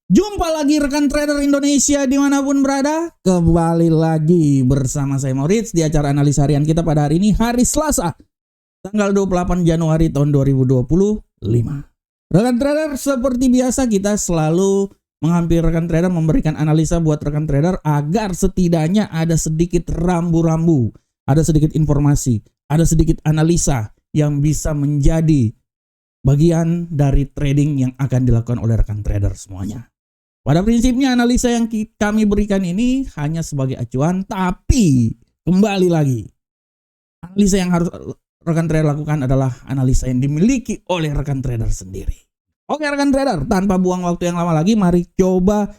Jumpa lagi rekan trader Indonesia dimanapun berada. Kembali lagi bersama saya Moritz di acara analisa harian kita pada hari ini, hari Selasa, tanggal 28 Januari tahun 2025. Rekan trader, seperti biasa kita selalu menghampiri rekan trader, memberikan analisa buat rekan trader agar setidaknya ada sedikit rambu-rambu, ada sedikit informasi, ada sedikit analisa yang bisa menjadi bagian dari trading yang akan dilakukan oleh rekan trader semuanya. Pada prinsipnya analisa yang kami berikan ini hanya sebagai acuan, tapi kembali lagi, analisa yang harus rekan trader lakukan adalah analisa yang dimiliki oleh rekan trader sendiri. Oke rekan trader, tanpa buang waktu yang lama lagi, mari coba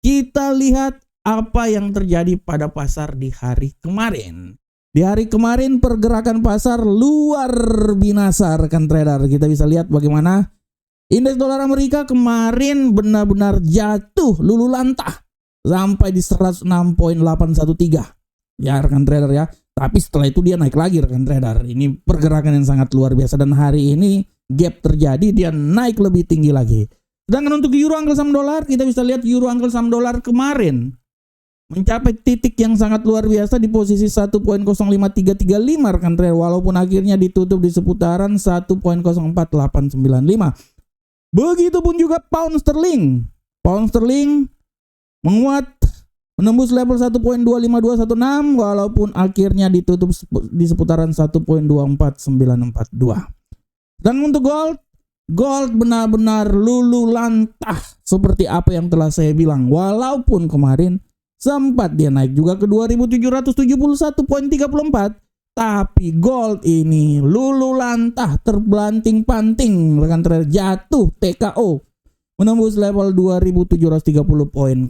kita lihat apa yang terjadi pada pasar di hari kemarin. Di hari kemarin pergerakan pasar luar binasa rekan trader. Kita bisa lihat bagaimana indeks dolar Amerika kemarin benar-benar jatuh lulu lantah sampai di 106.813. Ya rekan trader ya. Tapi setelah itu dia naik lagi rekan trader. Ini pergerakan yang sangat luar biasa dan hari ini gap terjadi, dia naik lebih tinggi lagi. Sedangkan untuk euro angka saham dolar, kita bisa lihat euro angka saham dolar kemarin mencapai titik yang sangat luar biasa di posisi 1.05335 rekan trader, walaupun akhirnya ditutup di seputaran 1.04895. Begitupun juga pound sterling. Pound sterling menguat menembus level 1.25216 walaupun akhirnya ditutup di seputaran 1.24942. Dan untuk gold benar-benar lulu lantah seperti apa yang telah saya bilang, walaupun kemarin sempat dia naik juga ke 2771.34, tapi gold ini lulu lantah, terbanting-panting rekan trader, jatuh TKO menembus level 2730.07.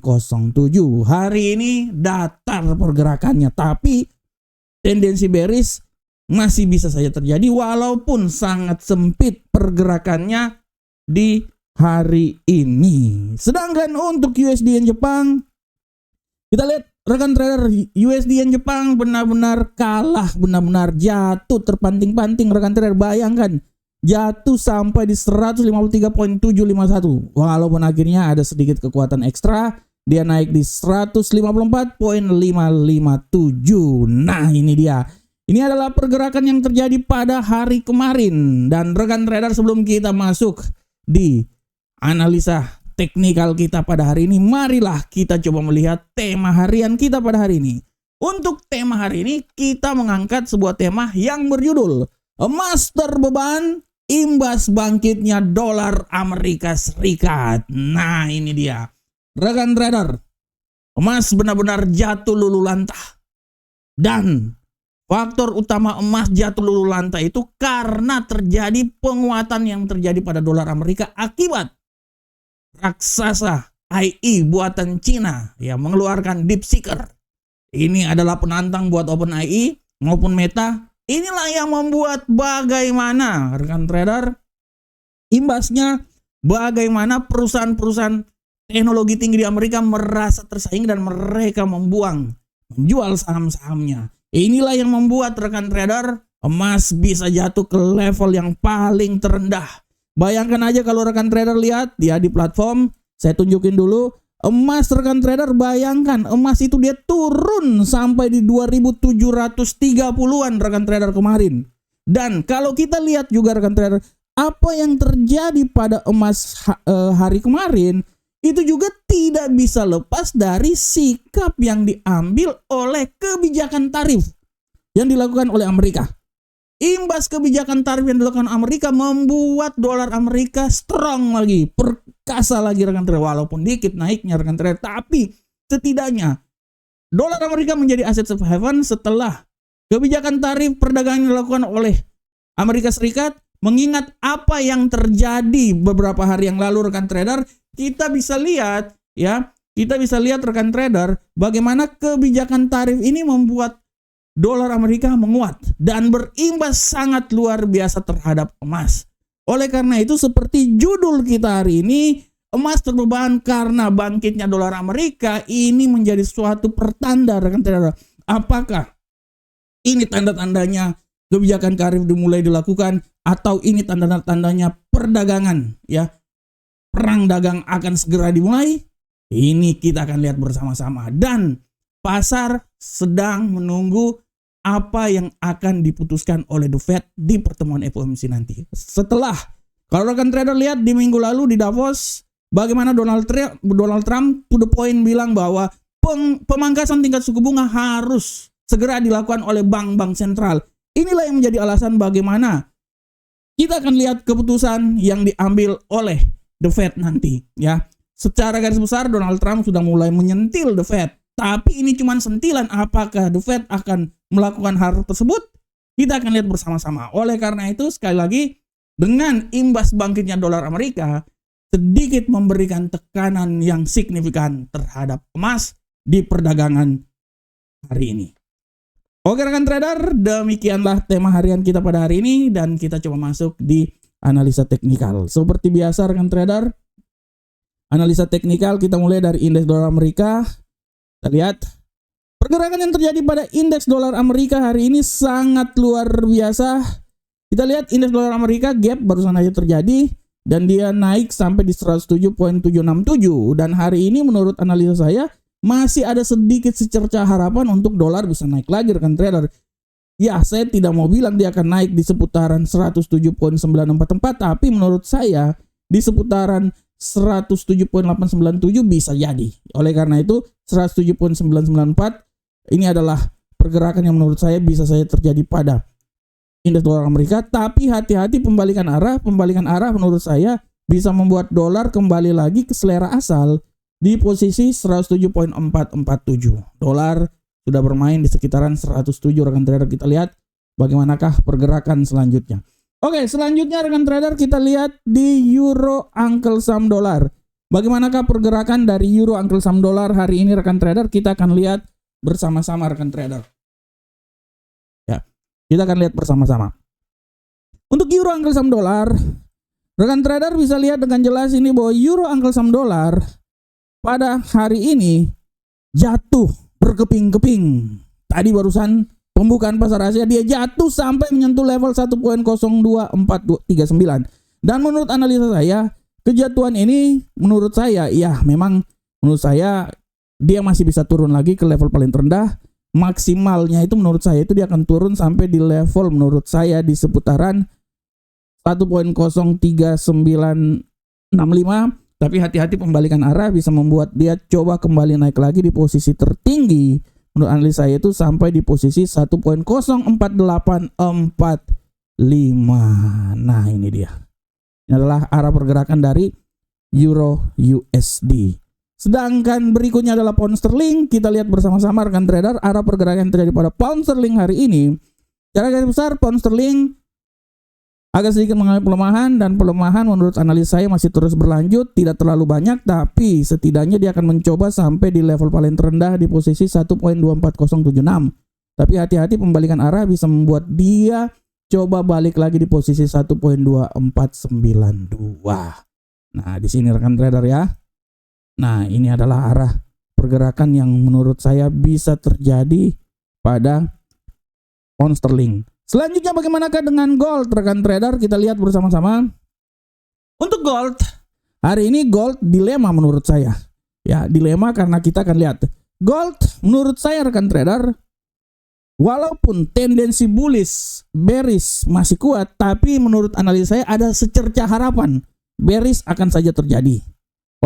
Hari ini datar pergerakannya, tapi tendensi bearish masih bisa saja terjadi walaupun sangat sempit pergerakannya di hari ini. Sedangkan untuk USD Yen Jepang, kita lihat rekan trader, USD Yen Jepang benar-benar kalah, benar-benar jatuh terpanting-panting rekan trader. Bayangkan jatuh sampai di 153.751 walaupun akhirnya ada sedikit kekuatan ekstra, dia naik di 154.557. Nah ini dia, ini adalah pergerakan yang terjadi pada hari kemarin. Dan rekan trader, sebelum kita masuk di analisa teknikal kita pada hari ini, marilah kita coba melihat tema harian kita pada hari ini. Untuk tema hari ini kita mengangkat sebuah tema yang berjudul emas terbeban imbas bangkitnya dolar Amerika Serikat. Nah ini dia rekan trader, emas benar-benar jatuh lulu lantah. Dan faktor utama emas jatuh lulu lantah itu karena terjadi penguatan yang terjadi pada dolar Amerika akibat raksasa AI buatan Cina yang mengeluarkan DeepSeeker. Ini adalah penantang buat OpenAI maupun Meta. Inilah yang membuat bagaimana rekan trader, imbasnya bagaimana perusahaan-perusahaan teknologi tinggi di Amerika merasa tersaing dan mereka menjual saham-sahamnya. Inilah yang membuat rekan trader emas bisa jatuh ke level yang paling terendah. Bayangkan aja kalau rekan trader lihat ya di platform, saya tunjukin dulu emas rekan trader, bayangkan emas itu dia turun sampai di 2730-an rekan trader kemarin. Dan kalau kita lihat juga rekan trader, apa yang terjadi pada emas hari kemarin itu juga tidak bisa lepas dari sikap yang diambil oleh kebijakan tarif yang dilakukan oleh Amerika. Imbas kebijakan tarif yang dilakukan Amerika membuat dolar Amerika strong lagi, perkasa lagi rekan trader, walaupun dikit naiknya rekan trader, tapi setidaknya dolar Amerika menjadi aset safe haven setelah kebijakan tarif perdagangan yang dilakukan oleh Amerika Serikat. Mengingat apa yang terjadi beberapa hari yang lalu rekan trader, kita bisa lihat ya, rekan trader bagaimana kebijakan tarif ini membuat dolar Amerika menguat dan berimbas sangat luar biasa terhadap emas. Oleh karena itu, seperti judul kita hari ini, emas terbeban karena bangkitnya dolar Amerika, ini menjadi suatu pertanda rekan trader. Apakah ini tanda-tandanya kebijakan tarif dimulai dilakukan, atau ini tanda-tandanya perdagangan ya perang dagang akan segera dimulai? Ini kita akan lihat bersama-sama. Dan pasar sedang menunggu apa yang akan diputuskan oleh The Fed di pertemuan FOMC nanti. Setelah, kalau rekan trader lihat di minggu lalu di Davos, bagaimana Donald Trump to the point bilang bahwa pemangkasan tingkat suku bunga harus segera dilakukan oleh bank-bank sentral. Inilah yang menjadi alasan bagaimana kita akan lihat keputusan yang diambil oleh The Fed nanti, ya. Secara garis besar Donald Trump sudah mulai menyentil The Fed, tapi ini cuma sentilan. Apakah The Fed akan melakukan hal tersebut? Kita akan lihat bersama-sama. Oleh karena itu, sekali lagi, dengan imbas bangkitnya dolar Amerika, sedikit memberikan tekanan yang signifikan terhadap emas di perdagangan hari ini. Oke rekan trader, demikianlah tema harian kita pada hari ini dan kita coba masuk di analisa teknikal. Seperti biasa rekan trader, analisa teknikal kita mulai dari indeks dolar Amerika. Kita lihat pergerakan yang terjadi pada indeks dolar Amerika hari ini sangat luar biasa. Kita lihat indeks dolar Amerika gap barusan aja terjadi dan dia naik sampai di 107.767 dan hari ini menurut analisa saya masih ada sedikit secerca harapan untuk dolar bisa naik lagi rekan trader. Ya, saya tidak mau bilang dia akan naik di seputaran 107.944, tapi menurut saya di seputaran 107.897 bisa jadi. Oleh karena itu 107.994 ini adalah pergerakan yang menurut saya bisa saja terjadi pada indeks dolar Amerika, tapi hati-hati pembalikan arah menurut saya bisa membuat dolar kembali lagi ke selera asal di posisi 107.447. Dolar sudah bermain di sekitaran 107 rekan trader. Kita lihat bagaimanakah pergerakan selanjutnya. Oke, selanjutnya rekan trader kita lihat di Euro Uncle Sam Dollar. Bagaimanakah pergerakan dari Euro Uncle Sam Dollar hari ini rekan trader? Kita akan lihat bersama-sama rekan trader. Ya, kita akan lihat bersama-sama. Untuk Euro Uncle Sam Dollar, rekan trader bisa lihat dengan jelas ini bahwa Euro Uncle Sam Dollar pada hari ini jatuh berkeping-keping. Tadi barusan pembukaan pasar Asia dia jatuh sampai menyentuh level 1.024239. Dan menurut analisa saya, kejatuhan ini menurut saya dia masih bisa turun lagi ke level paling rendah. Maksimalnya itu menurut saya itu dia akan turun sampai di level menurut saya di seputaran 1.03965. Tapi hati-hati pembalikan arah bisa membuat dia coba kembali naik lagi di posisi tertinggi. Menurut analisa saya itu sampai di posisi 1.04845. Nah ini dia. Ini adalah arah pergerakan dari Euro USD. Sedangkan berikutnya adalah pound sterling. Kita lihat bersama-sama rekan trader arah pergerakan yang terjadi pada pound sterling hari ini. Secara garis besar pound sterling agak sedikit mengalami pelemahan dan pelemahan menurut analis saya masih terus berlanjut, tidak terlalu banyak tapi setidaknya dia akan mencoba sampai di level paling terendah di posisi 1.24076. Tapi hati-hati pembalikan arah bisa membuat dia coba balik lagi di posisi 1.2492. Nah, di sini rekan trader ya. Nah, ini adalah arah pergerakan yang menurut saya bisa terjadi pada pound sterling. Selanjutnya bagaimanakah dengan gold rekan trader? Kita lihat bersama-sama. Untuk gold, hari ini gold dilema menurut saya. Ya, dilema karena kita akan lihat. Gold menurut saya rekan trader, walaupun tendensi bullish, bearish masih kuat, tapi menurut analisa saya ada secerca harapan bearish akan saja terjadi.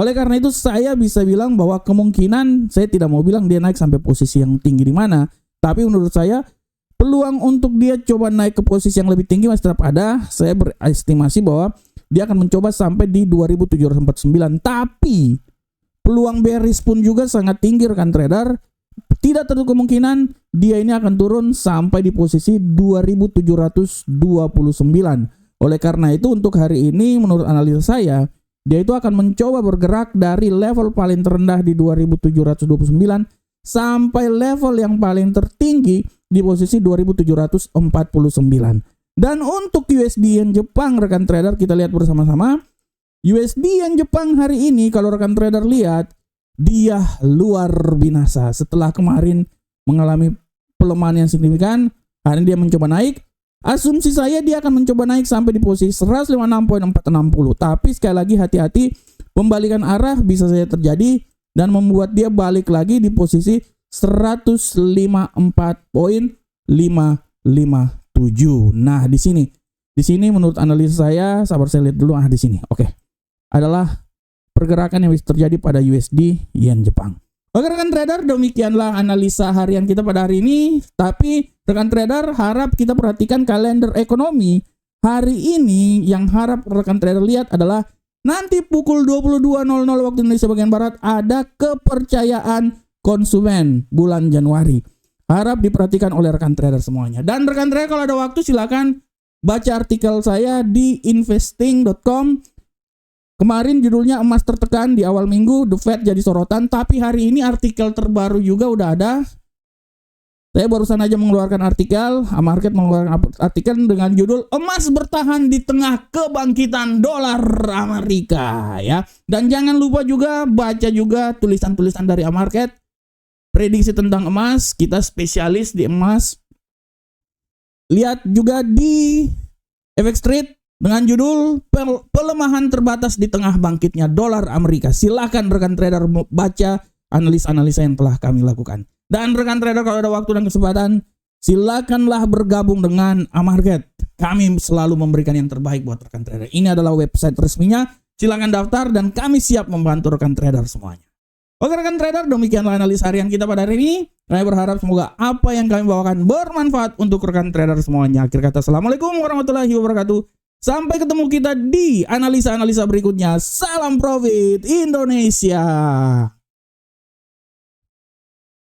Oleh karena itu saya bisa bilang bahwa kemungkinan, saya tidak mau bilang dia naik sampai posisi yang tinggi di mana, tapi menurut saya peluang untuk dia coba naik ke posisi yang lebih tinggi masih tetap ada. Saya berestimasi bahwa dia akan mencoba sampai di 2749. Tapi peluang bearish pun juga sangat tinggi rekan trader. Tidak tertutup kemungkinan dia ini akan turun sampai di posisi 2729. Oleh karena itu untuk hari ini menurut analisa saya, dia itu akan mencoba bergerak dari level paling terendah di 2729 sampai level yang paling tertinggi di posisi 2749. Dan untuk USD Yen Jepang rekan trader kita lihat bersama-sama. USD Yen Jepang hari ini kalau rekan trader lihat dia luar binasa. Setelah kemarin mengalami pelemahan yang signifikan, hari ini dia mencoba naik. Asumsi saya dia akan mencoba naik sampai di posisi 156.460. Tapi sekali lagi hati-hati pembalikan arah bisa saja terjadi dan membuat dia balik lagi di posisi 154.557. Nah, di sini menurut analisa saya, sabar saya lihat dulu di sini. Oke. Adalah pergerakan yang bisa terjadi pada USD Yen Jepang. Oke rekan trader, demikianlah analisa harian kita pada hari ini. Tapi rekan trader harap kita perhatikan kalender ekonomi hari ini. Yang harap rekan trader lihat adalah nanti pukul 22.00 waktu Indonesia bagian Barat ada kepercayaan konsumen bulan Januari. Harap diperhatikan oleh rekan trader semuanya. Dan rekan trader kalau ada waktu silakan baca artikel saya di investing.com. Kemarin judulnya emas tertekan di awal minggu, The Fed jadi sorotan. Tapi hari ini artikel terbaru juga udah ada. Saya barusan aja mengeluarkan artikel, Market mengeluarkan artikel dengan judul emas bertahan di tengah kebangkitan dolar Amerika ya. Dan jangan lupa juga baca juga tulisan-tulisan dari Market, prediksi tentang emas, kita spesialis di emas. Lihat juga di FX Trade dengan judul pelemahan terbatas di tengah bangkitnya dolar Amerika. Silakan rekan trader baca analisa-analisa yang telah kami lakukan. Dan rekan trader kalau ada waktu dan kesempatan, silakanlah bergabung dengan Market. Kami selalu memberikan yang terbaik buat rekan trader. Ini adalah website resminya. Silakan daftar dan kami siap membantu rekan trader semuanya. Oke rekan trader, demikianlah analisa harian kita pada hari ini. Kami berharap semoga apa yang kami bawakan bermanfaat untuk rekan trader semuanya. Akhir kata, assalamualaikum warahmatullahi wabarakatuh. Sampai ketemu kita di analisa-analisa berikutnya. Salam profit Indonesia.